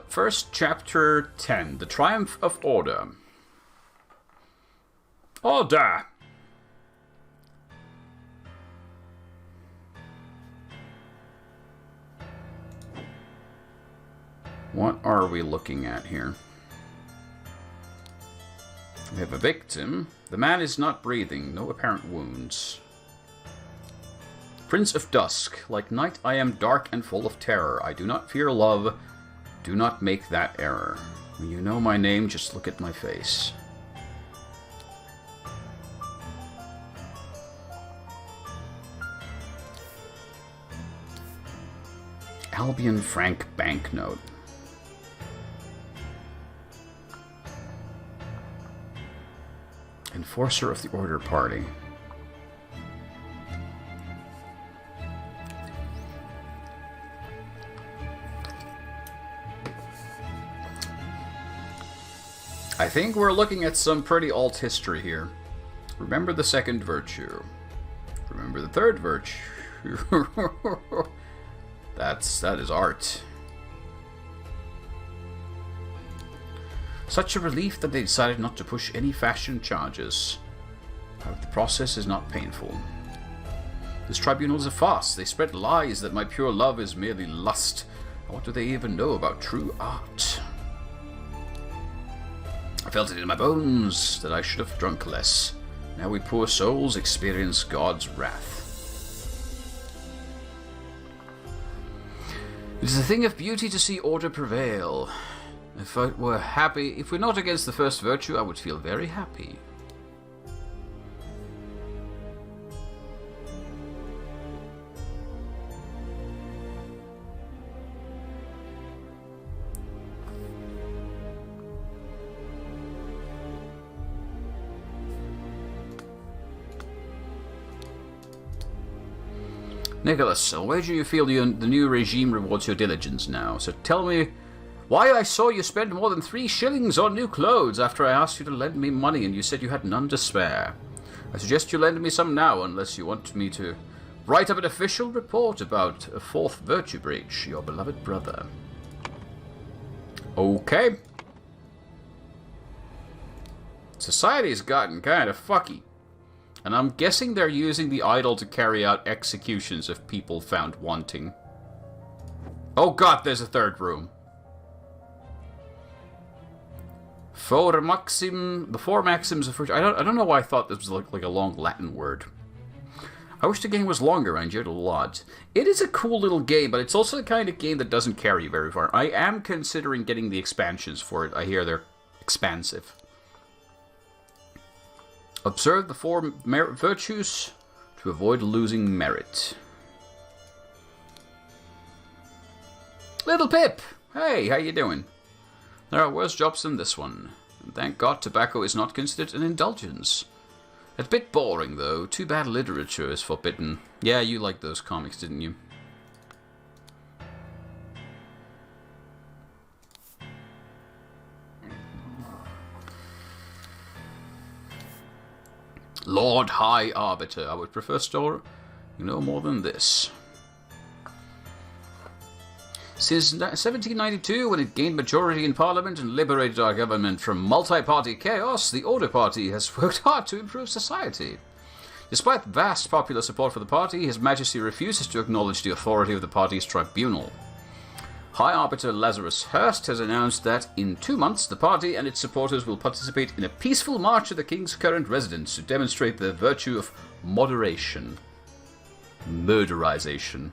First, chapter 10, The Triumph of Order. Order! What are we looking at here? We have a victim. The man is not breathing, no apparent wounds. Prince of Dusk, like night I am dark and full of terror. I do not fear love. Do not make that error. When you know my name, just look at my face. Albion Frank banknote. Enforcer of the Order Party. I think we're looking at some pretty alt history here. Remember the second virtue. Remember the third virtue. That is art. Such a relief that they decided not to push any fashion charges. But the process is not painful. This tribunal is a farce. They spread lies that my pure love is merely lust. What do they even know about true art? I felt it in my bones that I should have drunk less. Now we poor souls experience God's wrath. It is a thing of beauty to see order prevail. If we're not against the first virtue, I would feel very happy. Nicholas, I'll wager you feel the new regime rewards your diligence now. So tell me why I saw you spend more than 3 shillings on new clothes after I asked you to lend me money and you said you had none to spare. I suggest you lend me some now unless you want me to write up an official report about a 4th virtue breach, your beloved brother. Okay. Society's gotten kind of fucky. And I'm guessing they're using the idol to carry out executions of people found wanting. Oh god, there's a third room. The 4 maxims of virtue. I don't know why I thought this was like a long Latin word. I wish the game was longer. I enjoyed it a lot. It is a cool little game, but it's also the kind of game that doesn't carry you very far. I am considering getting the expansions for it. I hear they're expansive. Observe the 4 virtues to avoid losing merit. Little Pip! Hey, how you doing? There are worse jobs than this one. And thank God tobacco is not considered an indulgence. A bit boring, though. Too bad literature is forbidden. Yeah, you liked those comics, didn't you? Lord High Arbiter. I would prefer store no more than this. Since 1792, when it gained majority in Parliament and liberated our government from multi-party chaos, the Order Party has worked hard to improve society. Despite vast popular support for the party, His Majesty refuses to acknowledge the authority of the party's tribunal. High Arbiter Lazarus Hurst has announced that in 2 months the party and its supporters will participate in a peaceful march to the king's current residence to demonstrate the virtue of moderation. Murderization.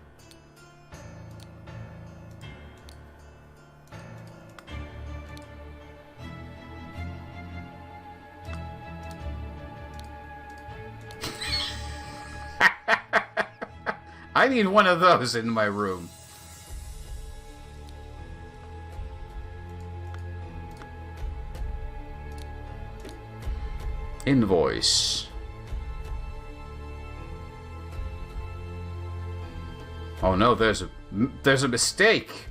I need one of those in my room. Invoice. Oh no, there's a mistake.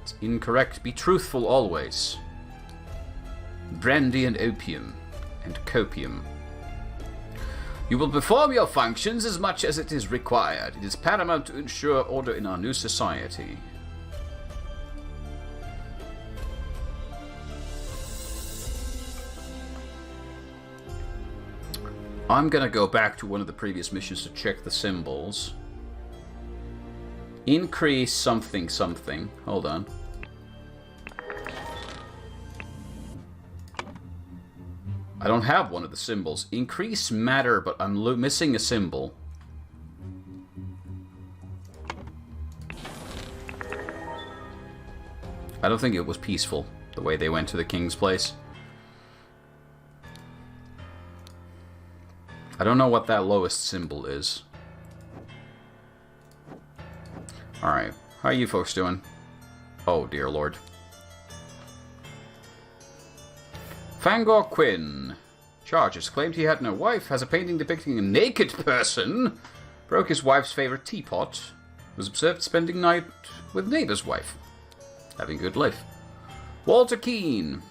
It's incorrect. Be truthful always. Brandy and opium and copium. You will perform your functions as much as it is required. It is paramount to ensure order in our new society. I'm gonna go back to one of the previous missions to check the symbols. Increase something something. Hold on. I don't have one of the symbols. Increase matter, but I'm missing a symbol. I don't think it was peaceful, the way they went to the king's place. I don't know what that lowest symbol is. Alright, how are you folks doing? Oh, dear lord. Fangor Quinn. Charges. Claimed he had no wife. Has a painting depicting a naked person. Broke his wife's favorite teapot. Was observed spending night with neighbor's wife. Having good life. Walter Keane.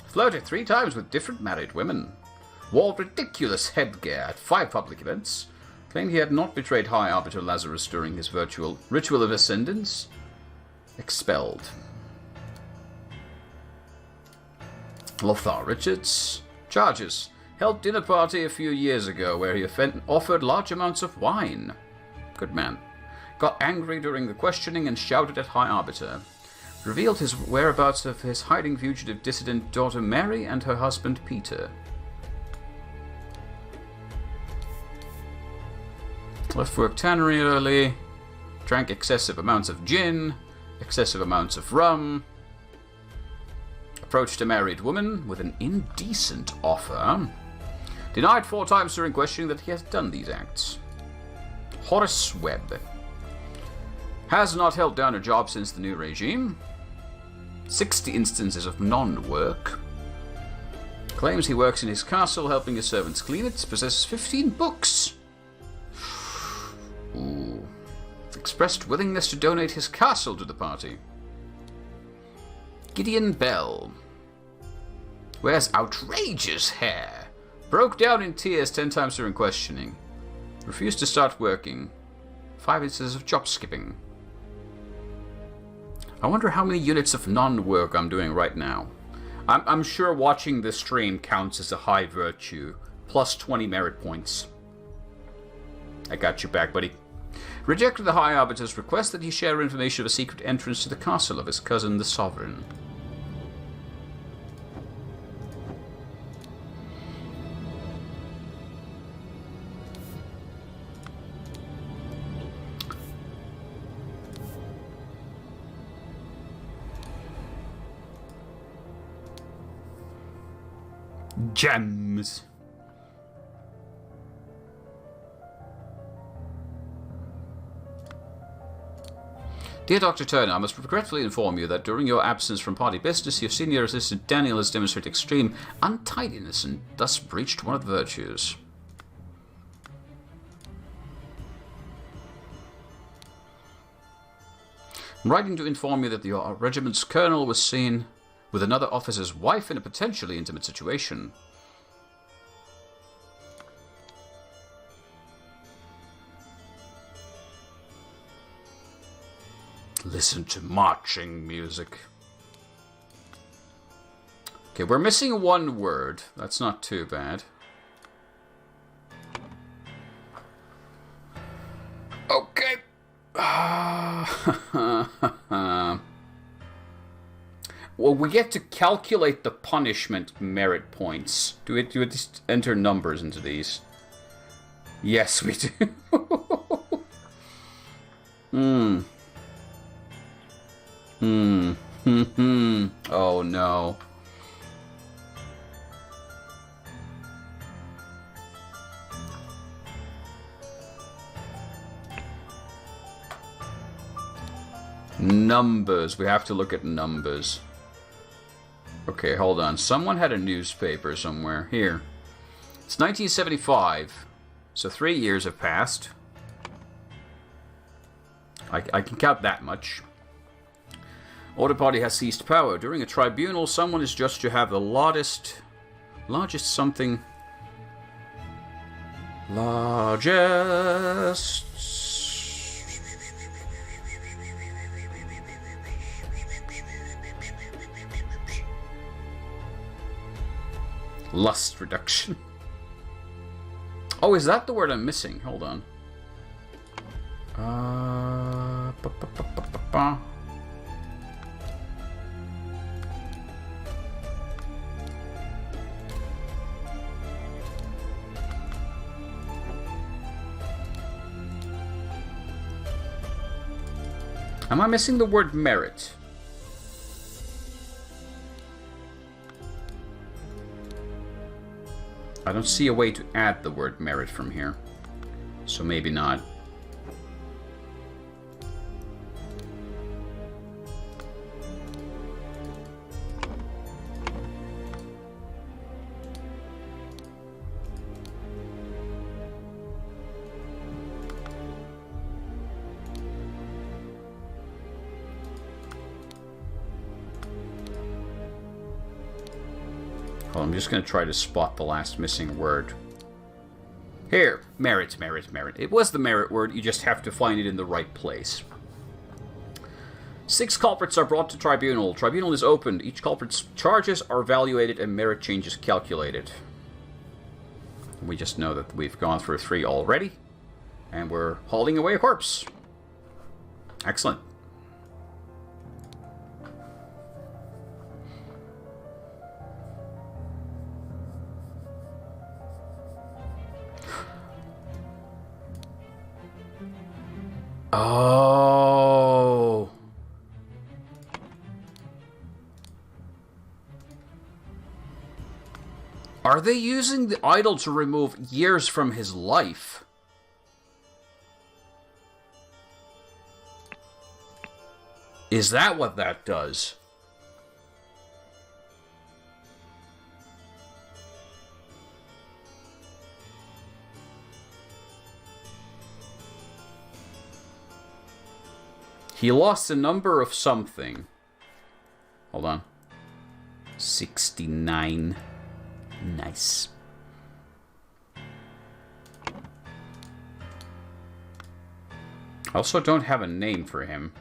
Flirted 3 times with different married women. Wore ridiculous headgear at 5 public events. Claimed he had not betrayed High Arbiter Lazarus during his virtual ritual of ascendance. Expelled. Lothar Richards. Charges. Held dinner party a few years ago where he offered large amounts of wine. Good man. Got angry during the questioning and shouted at High Arbiter. Revealed his whereabouts of his hiding fugitive dissident daughter Mary and her husband Peter. Left work tannery early. Drank excessive amounts of gin. Excessive amounts of rum. Approached a married woman with an indecent offer. Denied 4 times during questioning that he has done these acts. Horace Webb. Has not held down a job since the new regime. 60 instances of non-work. Claims he works in his castle helping his servants clean it. Possesses 15 books. Ooh. Expressed willingness to donate his castle to the party. Gideon Bell. Wears outrageous hair. Broke down in tears 10 times during questioning. Refused to start working. 5 instances of job skipping. I wonder how many units of non-work I'm doing right now. I'm sure watching this stream counts as a high virtue. Plus 20 merit points. I got you back, buddy. Rejected the High Arbiter's request that he share information of a secret entrance to the castle of his cousin, the Sovereign. Gems. Dear Dr. Turner, I must regretfully inform you that during your absence from party business, your senior assistant Daniel has demonstrated extreme untidiness and thus breached one of the virtues. I'm writing to inform you that your regiment's colonel was seen with another officer's wife in a potentially intimate situation. Listen to marching music. Okay, we're missing 1 word. That's not too bad. Okay. Well, we get to calculate the punishment merit points. Do we just enter numbers into these? Yes, we do. Oh no. Numbers. We have to look at numbers. Okay, hold on. Someone had a newspaper somewhere. Here. It's 1975. So 3 years have passed. I can count that much. Order party has seized power. During a tribunal, someone is judged to have the largest something. Largest. Lust reduction. Oh, is that the word I'm missing? Hold on. Am I missing the word merit? I don't see a way to add the word merit from here. So maybe not. Well, I'm just going to try to spot the last missing word. Here. Merit, merit, merit. It was the merit word. You just have to find it in the right place. 6 culprits are brought to tribunal. Tribunal is opened. Each culprit's charges are evaluated and merit changes calculated. We just know that we've gone through 3 already. And we're hauling away a corpse. Excellent. Oh. Are they using the idol to remove years from his life? Is that what that does? He lost a number of something. Hold on. 69. Nice. I also don't have a name for him.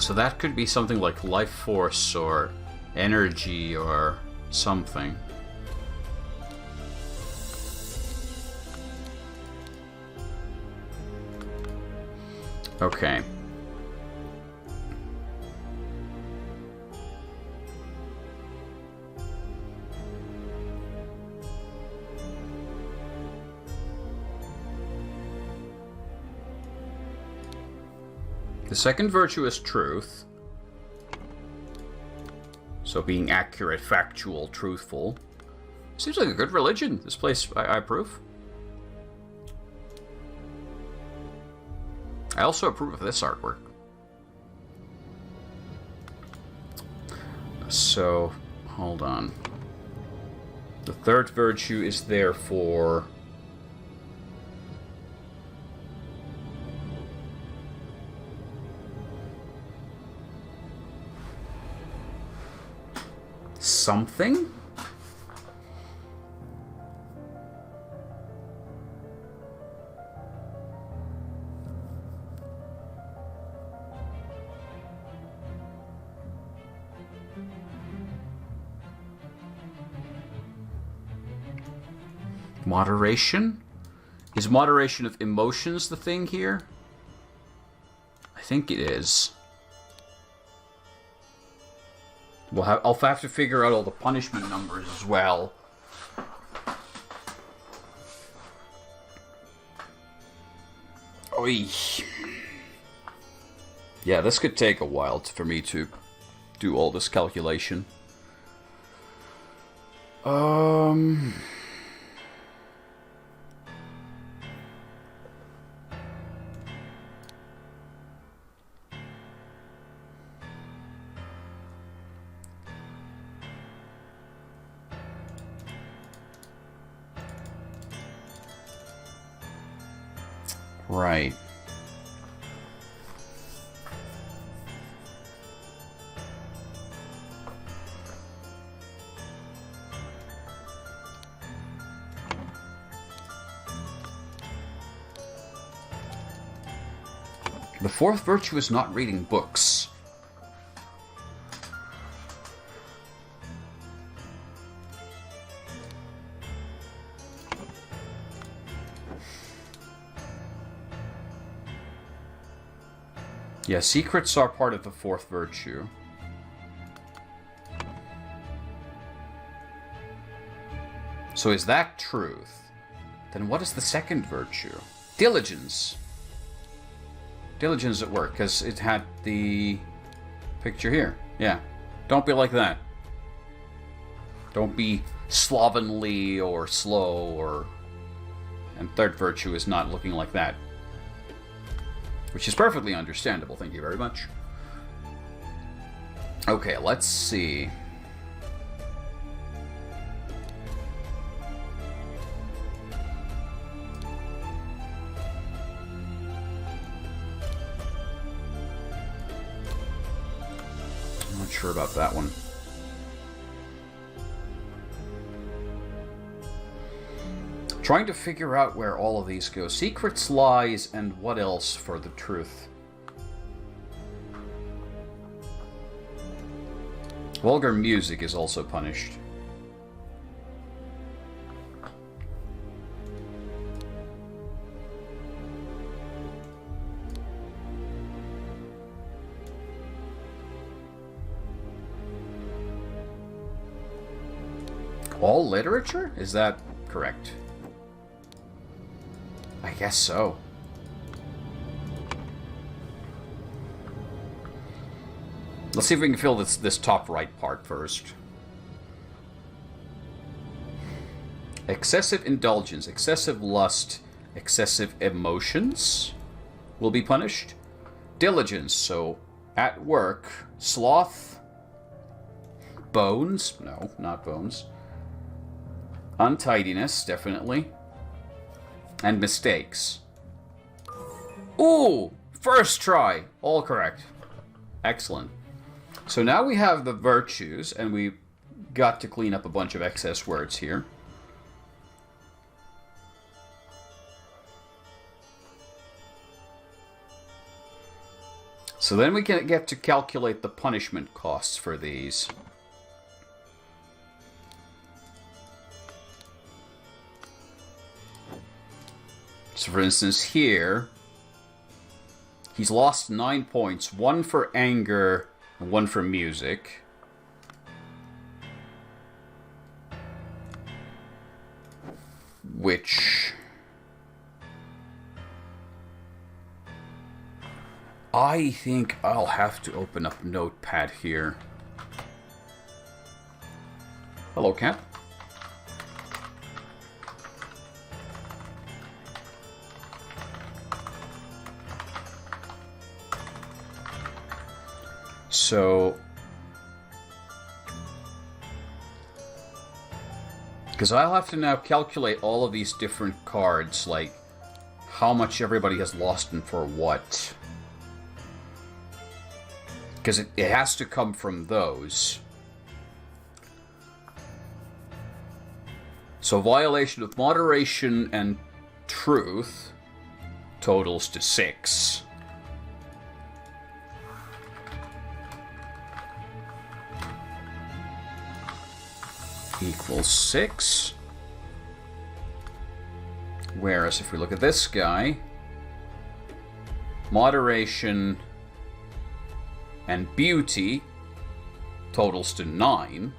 So that could be something like life force or energy or something. Okay. The second virtue is truth. So being accurate, factual, truthful. Seems like a good religion. This place, I approve. I also approve of this artwork. So, hold on. The third virtue is there for... something? Moderation? Is moderation of emotions the thing here? I think it is. I'll have to figure out all the punishment numbers as well. Oy. Yeah, this could take a while for me to do all this calculation. Right. The fourth virtue is not reading books. Yeah, secrets are part of the fourth virtue. So is that truth? Then what is the second virtue? Diligence. Diligence at work, because it had the picture here. Yeah. Don't be like that. Don't be slovenly or slow or... And third virtue is not looking like that. Which is perfectly understandable, thank you very much. Okay, let's see. I'm not sure about that one. Trying to figure out where all of these go. Secrets, lies, and what else for the truth? Vulgar music is also punished. All literature? Is that correct? I guess so. Let's see if we can fill this top right part first. Excessive indulgence, excessive lust, excessive emotions will be punished. Diligence, so at work. Sloth. Bones. No, not bones. Untidiness, definitely. And mistakes. Ooh! First try! All correct. Excellent. So now we have the virtues, and we got to clean up a bunch of excess words here. So then we can get to calculate the punishment costs for these. So for instance here, he's lost 9 points, 1 for anger and 1 for music. Which I think I'll have to open up Notepad here. Hello, cat. So, because I'll have to now calculate all of these different cards, like how much everybody has lost and for what. Because it has to come from those. So violation of moderation and truth totals to 6. Equals 6. Whereas if we look at this guy, moderation and beauty totals to 9.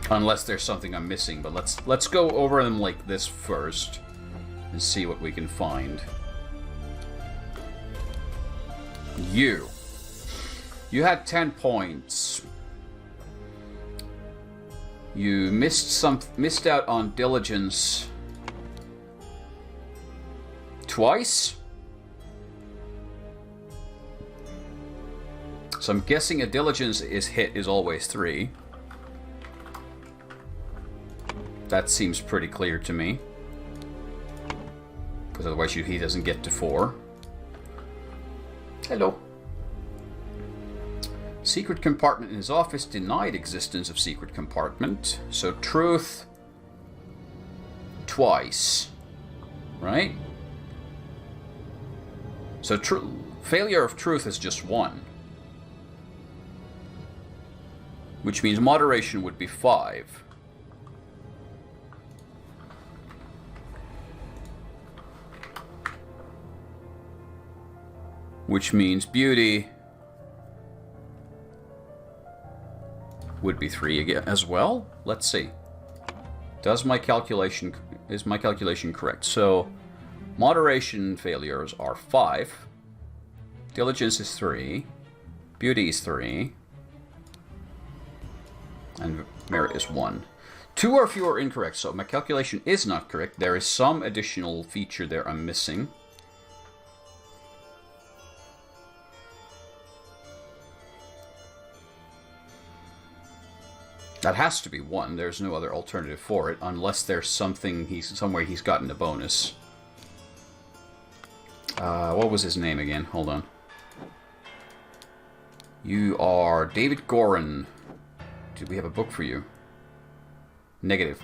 Unless there's something I'm missing, but let's go over them like this first and see what we can find. You had 10 points. You missed out on diligence twice. So I'm guessing a diligence is always 3. That seems pretty clear to me. Because otherwise he doesn't get to 4. Hello. Secret compartment in his office denied existence of secret compartment. So truth twice. Right? So failure of truth is just 1. Which means moderation would be 5. Which means beauty would be 3 again as well. Let's see. Is my calculation correct? So moderation failures are 5. Diligence is 3. Beauty is 3. And merit is 1. 2 or fewer incorrect, so my calculation is not correct. There is some additional feature there I'm missing. That has to be 1. There's no other alternative for it, unless there's something somewhere he's gotten a bonus. What was his name again? Hold on. You are David Gorin. Do we have a book for you? Negative.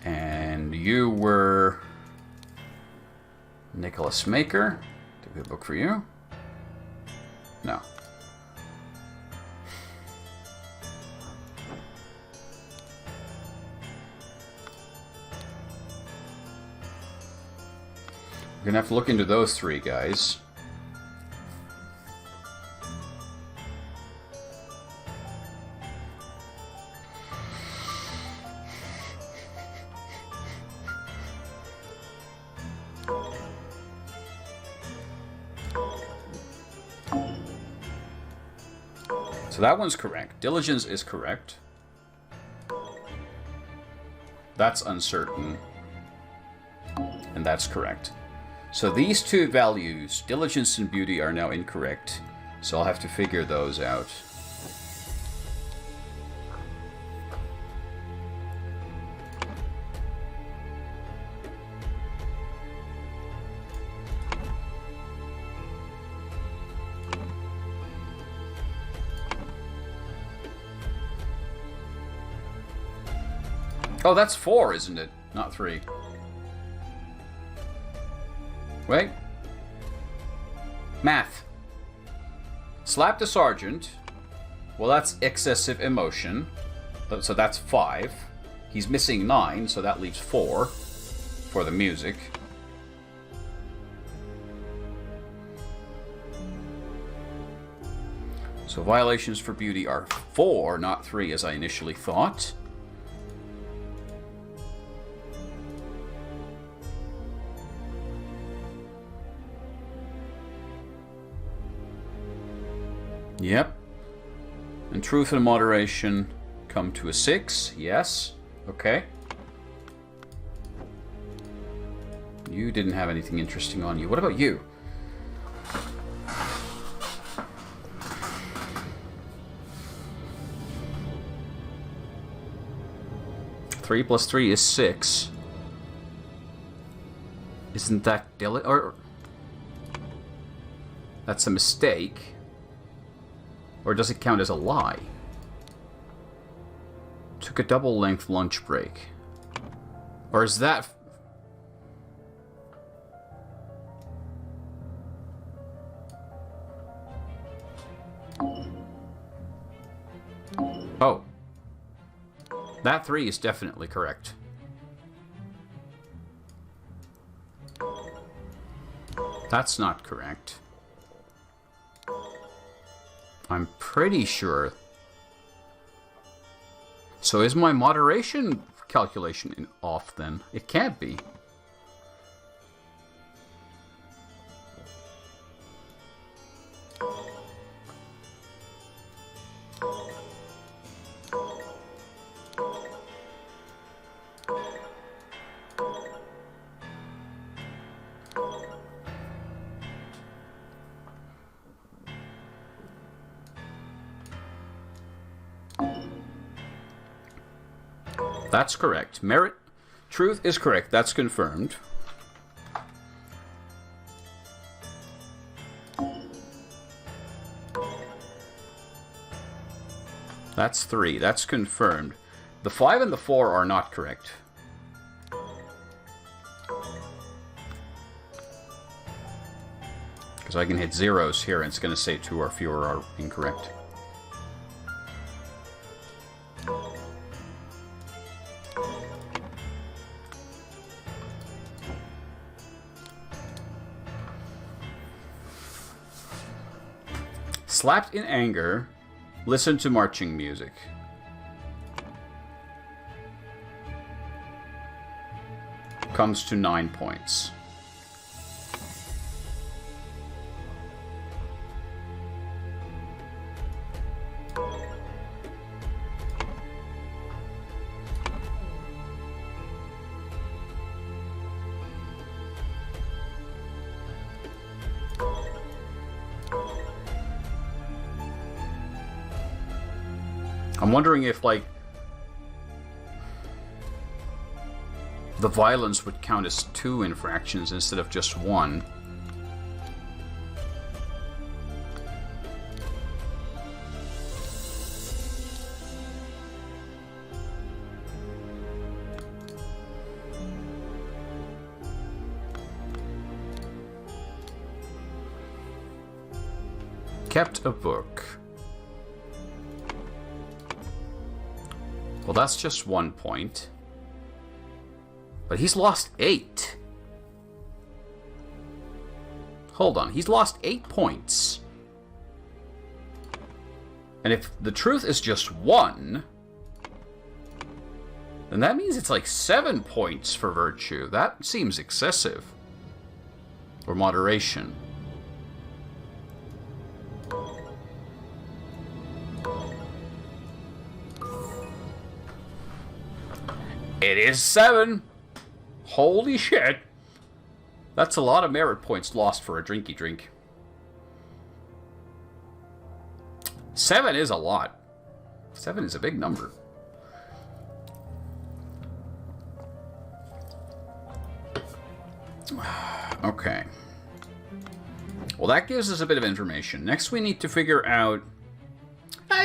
And you were Nicholas Maker. Do we have a book for you? No. We're gonna have to look into those 3 guys. So that one's correct. Diligence is correct. That's uncertain. And that's correct. So these 2 values, diligence and beauty, are now incorrect. So I'll have to figure those out. Oh, that's 4, isn't it? Not 3. Wait. Math. Slap the sergeant. Well, that's excessive emotion. So that's 5. He's missing 9, so that leaves 4 for the music. So violations for beauty are 4, not 3, as I initially thought. Yep. And truth and moderation come to a 6. Yes. Okay. You didn't have anything interesting on you. What about you? Three plus 3 is 6. Isn't that or that's a mistake? Or does it count as a lie? Took a double-length lunch break. Or is that... Oh. That 3 is definitely correct. That's not correct. I'm pretty sure. So is my moderation calculation off then? It can't be. That's correct. Merit, truth is correct. That's confirmed. That's 3. That's confirmed. The 5 and the 4 are not correct. Because I can hit zeros here and it's going to say 2 or fewer are incorrect. Slapped in anger, listen to marching music. Comes to 9 points. I'm wondering if, like, the violence would count as 2 infractions instead of just 1. Kept a book. Well, that's just 1 point. But he's lost 8. Hold on, he's lost 8 points. And if the truth is just 1, then that means it's like 7 points for virtue. That seems excessive. Or moderation. It is 7. Holy shit. That's a lot of merit points lost for a drinky drink. 7 is a lot. 7 is a big number. Okay. Well, that gives us a bit of information. Next, we need to figure out...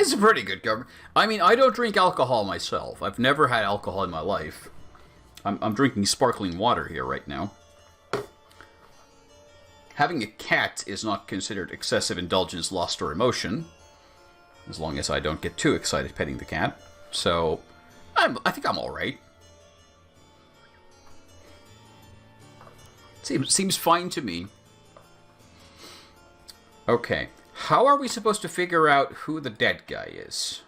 It's a pretty good cover. I mean, I don't drink alcohol myself. I've never had alcohol in my life. I'm drinking sparkling water here right now. Having a cat is not considered excessive indulgence, lust, or emotion. As long as I don't get too excited petting the cat. So, I think I'm alright. Seems fine to me. Okay. How are we supposed to figure out who the dead guy is?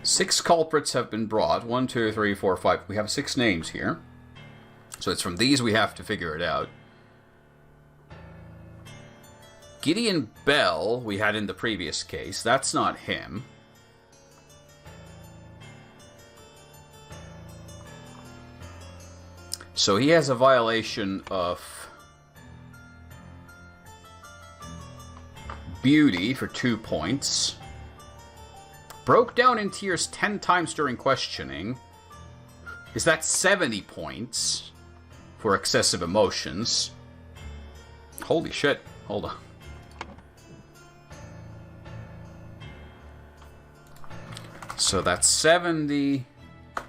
Six culprits have been brought. 1, 2, 3, 4, 5. We have 6 names here. So it's from these we have to figure it out. Gideon Bell, we had in the previous case. That's not him. So he has a violation of beauty for 2 points. Broke down in tears 10 times during questioning. Is that 70 points for excessive emotions? Holy shit. Hold on. So that's 70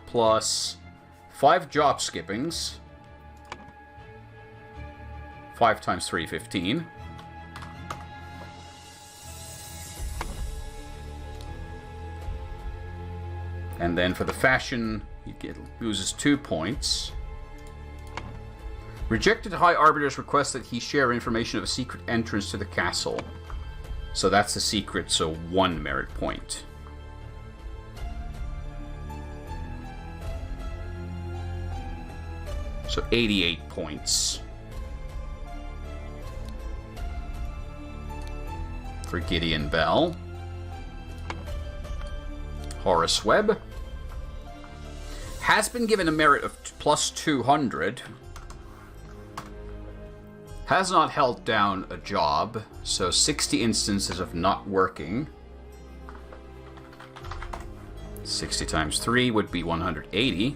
plus 5 job skippings. 5 times 3, 15. And then for the fashion, he loses 2 points. Rejected High Arbiter's request that he share information of a secret entrance to the castle. So that's the secret, so 1 merit point. So 88 points. For Gideon Bell. Horace Webb. Has been given a merit of plus 200. Has not held down a job, so 60 instances of not working. 60 times 3 would be 180.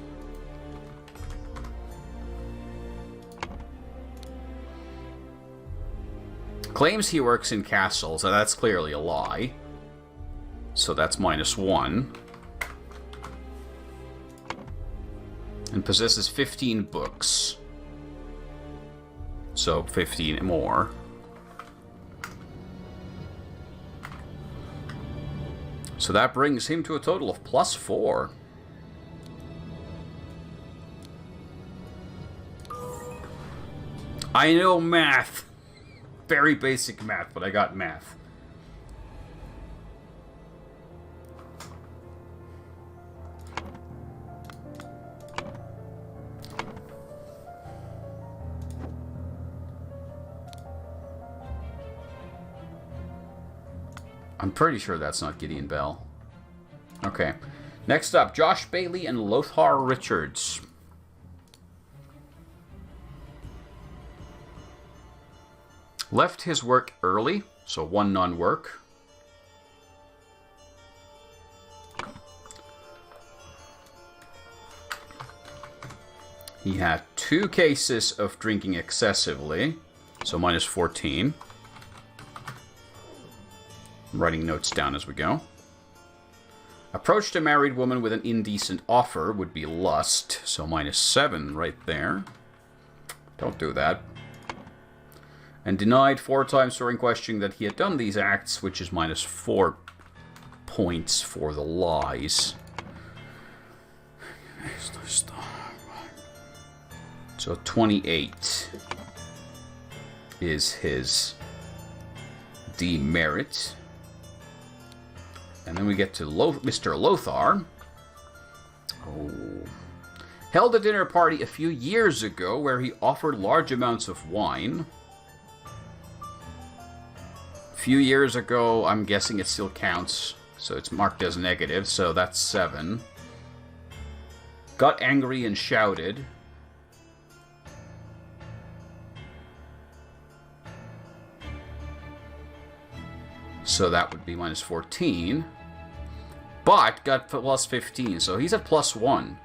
Claims he works in castles, so that's clearly a lie. So that's -1. And possesses 15 books. So 15 more. So that brings him to a total of +4. I know math. Very basic math, but I got math. I'm pretty sure that's not Gideon Bell. Okay. Next up, Josh Bailey and Lothar Richards. Left his work early, so 1 non-work. He had 2 cases of drinking excessively, so -14. I'm writing notes down as we go. Approached a married woman with an indecent offer would be lust, so -7 right there. Don't do that. And denied 4 times during questioning that he had done these acts, which is -4 points for the lies. So 28 is his demerit. And then we get to Mr. Lothar. Oh. Held a dinner party a few years ago where he offered large amounts of wine. Few years ago, I'm guessing it still counts, so it's marked as negative, so that's 7. Got angry and shouted. So that would be -14. But got +15, so he's at +1.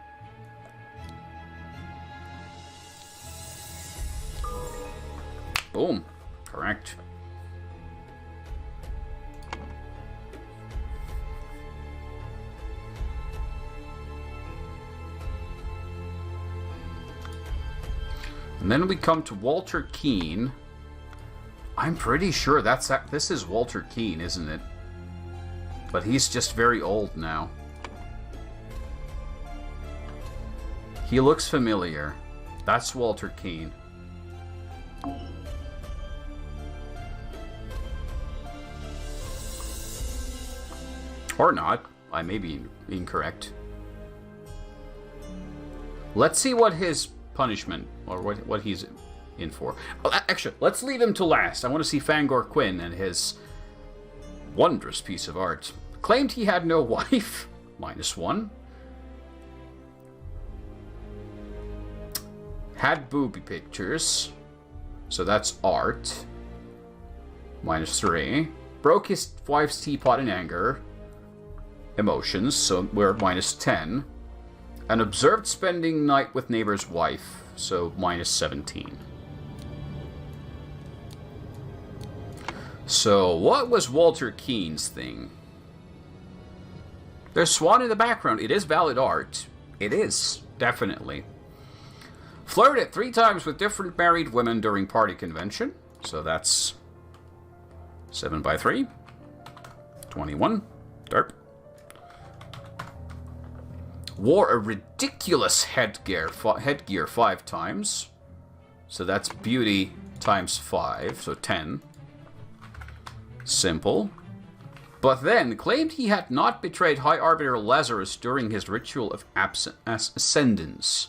Boom. Correct. And then we come to Walter Keane. I'm pretty sure this is Walter Keane, isn't it? But he's just very old now. He looks familiar. That's Walter Keane. Or not. I may be incorrect. Let's see what his punishment, or what he's in for. Oh, actually, let's leave him to last. I want to see Fangor Quinn and his wondrous piece of art. Claimed he had no wife. -1. Had booby pictures. So that's art. -3. Broke his wife's teapot in anger. Emotions, so we're -10. And observed spending night with neighbor's wife, so -17. So, what was Walter Keane's thing? There's Swan in the background. It is valid art. It is, definitely. Flirted 3 times with different married women during party convention. So that's 7 by 3. 21. Derp. Wore a ridiculous headgear 5 times. So that's beauty times 5, so 10. Simple. But then claimed he had not betrayed High Arbiter Lazarus during his ritual of ascendance.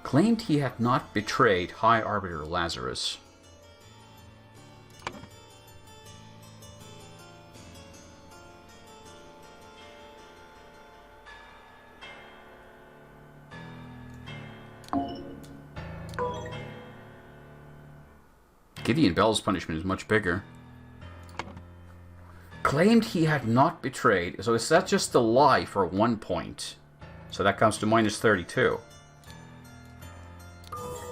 Claimed he had not betrayed High Arbiter Lazarus. Gideon Bell's punishment is much bigger. Claimed he had not betrayed. So is that just a lie for 1 point? So that comes to minus 32.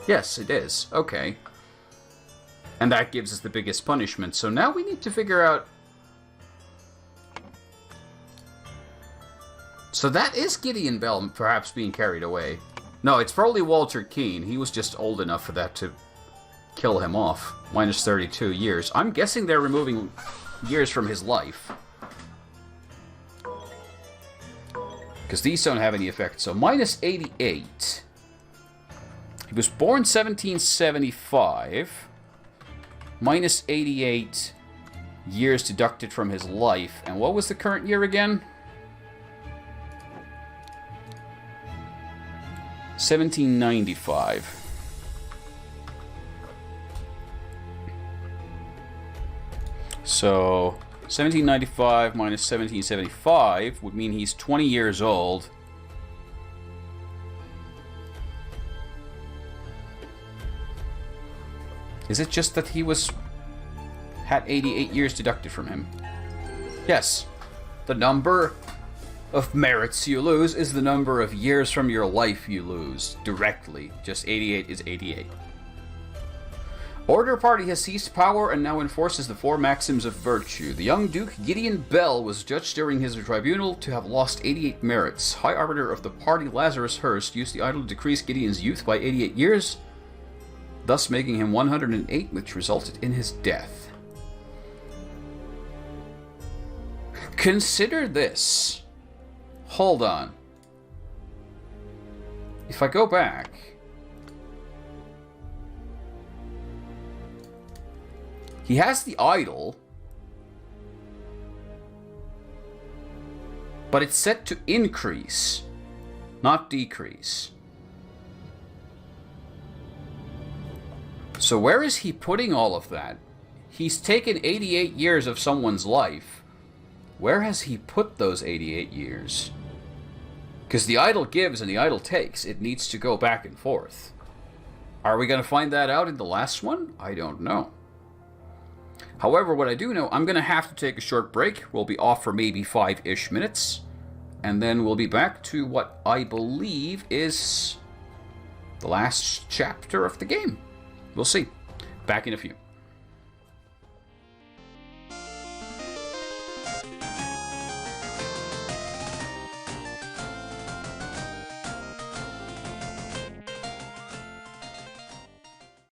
Yes, it is. Okay. And that gives us the biggest punishment. So now we need to figure out... So that is Gideon Bell perhaps being carried away. No, it's probably Walter Keane. He was just old enough for that to kill him off. Minus 32 years. I'm guessing they're removing years from his life. Because these don't have any effect. So minus 88. He was born 1775. Minus 88 years deducted from his life. And what was the current year again? 1795. So 1795 minus 1775 would mean he's 20 years old. Is it just that he had 88 years deducted from him? Yes. The number of merits you lose is the number of years from your life you lose directly. Just 88 is 88. Order Party has seized power and now enforces the 4 maxims of virtue. The young Duke Gideon Bell was judged during his tribunal to have lost 88 merits. High Arbiter of the party Lazarus Hurst used the idol to decrease Gideon's youth by 88 years, thus making him 108, which resulted in his death. Consider this. Hold on. If I go back... He has the idol, but it's set to increase, not decrease. So where is he putting all of that? He's taken 88 years of someone's life. Where has he put those 88 years? Because the idol gives and the idol takes. It needs to go back and forth. Are we going to find that out in the last one? I don't know. However, what I do know, I'm going to have to take a short break. We'll be off for maybe 5-ish minutes. And then we'll be back to what I believe is the last chapter of the game. We'll see. Back in a few.